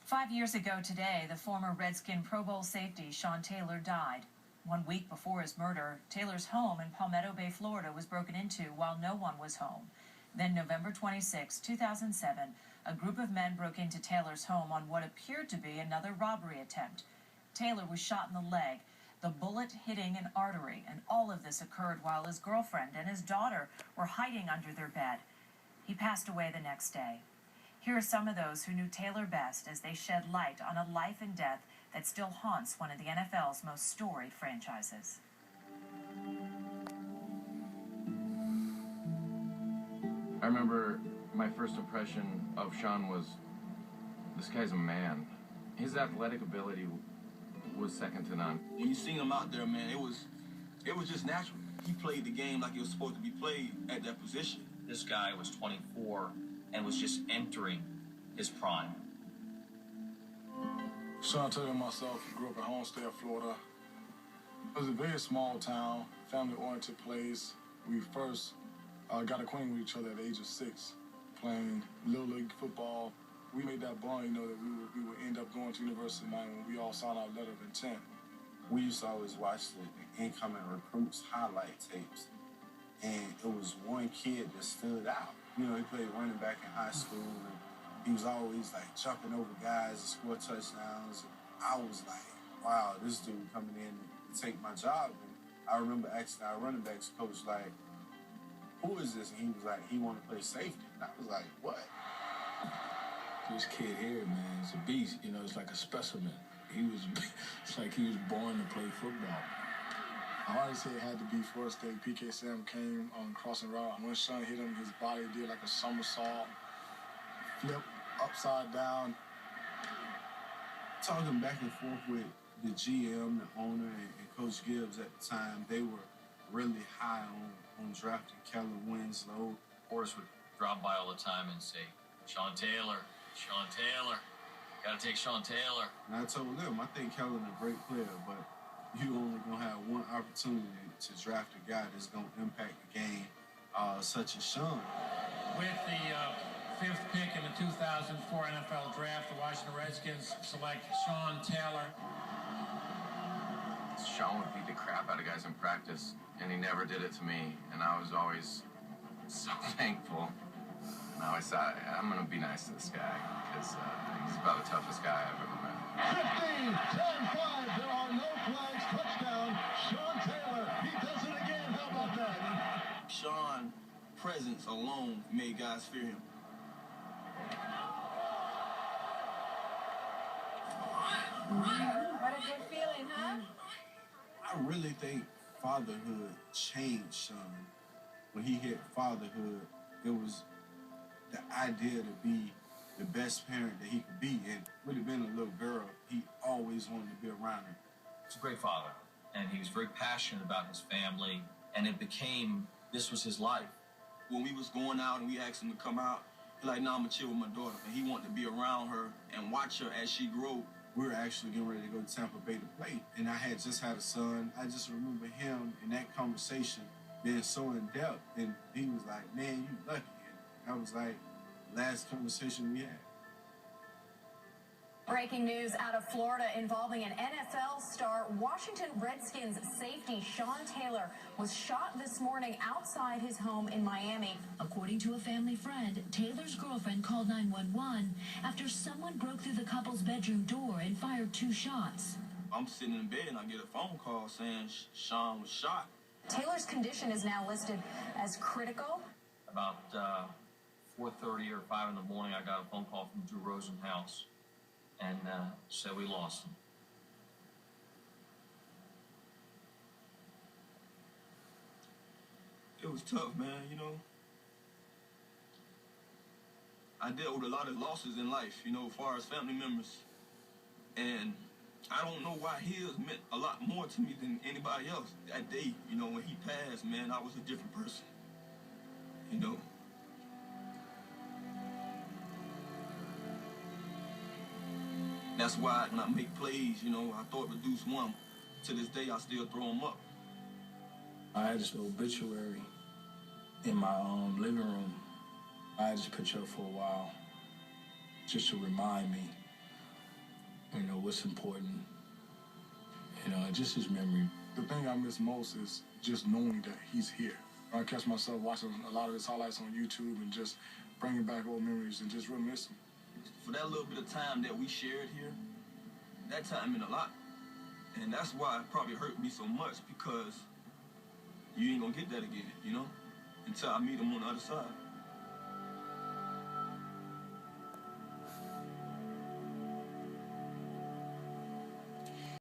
5 years ago today, the former Redskin Pro Bowl safety Sean Taylor died. 1 week before his murder, Taylor's home in Palmetto Bay, Florida was broken into while no one was home. Then November 26, 2007, a group of men broke into Taylor's home on what appeared to be another robbery attempt. Taylor was shot in the leg, the bullet hitting an artery, and all of this occurred while his girlfriend and his daughter were hiding under their bed. He passed away the next day. Here are some of those who knew Taylor best as they shed light on a life and death that still haunts one of the NFL's most storied franchises. I remember my first impression of Sean was, this guy's a man. His athletic ability was second to none. When you seen him out there, man, it was just natural. He played the game like it was supposed to be played at that position. This guy was 24 and was just entering his prime. Sean Taylor and myself grew up in Homestead, Florida. It was a very small town, family-oriented place. We first got acquainted with each other at the age of 6, playing Little League football. We made that bond, that we would end up going to University of Miami when we all signed our letter of intent. We used to always watch the incoming recruits highlight tapes, and it was one kid that stood out. He played running back in high school, and he was always like jumping over guys and score touchdowns. And I was like, wow, this dude coming in to take my job. And I remember asking our running backs coach, like, who is this? And he was like, he wanted to play safety. And I was like, what? This kid here, man, is a beast. It's like a specimen. It's like he was born to play football. I always say it had to be Forest State. PK Sam came on crossing route. When Sean hit him, his body did like a somersault, flip upside down. Talking back and forth with the GM, the owner, and Coach Gibbs at the time, they were really high on drafting Kellen Winslow. Reporters would drop by all the time and say, Sean Taylor, gotta take Sean Taylor. And I told them, I think Kellen a great player, but you only gonna have one opportunity to draft a guy that's gonna impact the game, such as Sean. With the 5th pick in the 2004 NFL Draft, the Washington Redskins select Sean Taylor. Sean would beat the crap out of guys in practice, and he never did it to me, and I was always so thankful. And I always thought, I'm going to be nice to this guy, because he's about the toughest guy I've ever met. 15, 10, 5, there are no flags, touchdown, Sean Taylor, he does it again, how about that? Sean's presence alone made guys fear him. What a good feeling, huh? I really think fatherhood changed Sean. When he hit fatherhood, it was the idea to be the best parent that he could be. And with it being a little girl, he always wanted to be around her. He's a great father, and he was very passionate about his family, and it became, this was his life. When we was going out and we asked him to come out, he's like, nah, I'm gonna chill with my daughter. And he wanted to be around her and watch her as she grew. We were actually getting ready to go to Tampa Bay to play, and I had just had a son. I just remember him in that conversation being so in depth, and he was like, man, you lucky. And I was like, last conversation we had. Breaking news out of Florida involving an NFL star. Washington Redskins safety Sean Taylor was shot this morning outside his home in Miami. According to a family friend, Taylor's girlfriend called 911 after someone broke through the couple's bedroom door and fired 2 shots. I'm sitting in bed and I get a phone call saying Sean was shot. Taylor's condition is now listed as critical. About 4:30 or 5 in the morning, I got a phone call from Drew Rosenhaus, and said we lost him. It was tough, man, I dealt with a lot of losses in life, as far as family members. And I don't know why his meant a lot more to me than anybody else. That day, when he passed, man, I was a different person. That's why when I make plays, I throw it to Deuce One. To this day, I still throw them up. I had this obituary in my living room. I had this picture up for a while, just to remind me what's important. You know, just his memory. The thing I miss most is just knowing that he's here. I catch myself watching a lot of his highlights on YouTube and just bringing back old memories and just reminiscing. For that little bit of time that we shared here, that time meant a lot. And that's why it probably hurt me so much, because you ain't gonna get that again, you know, until I meet him on the other side.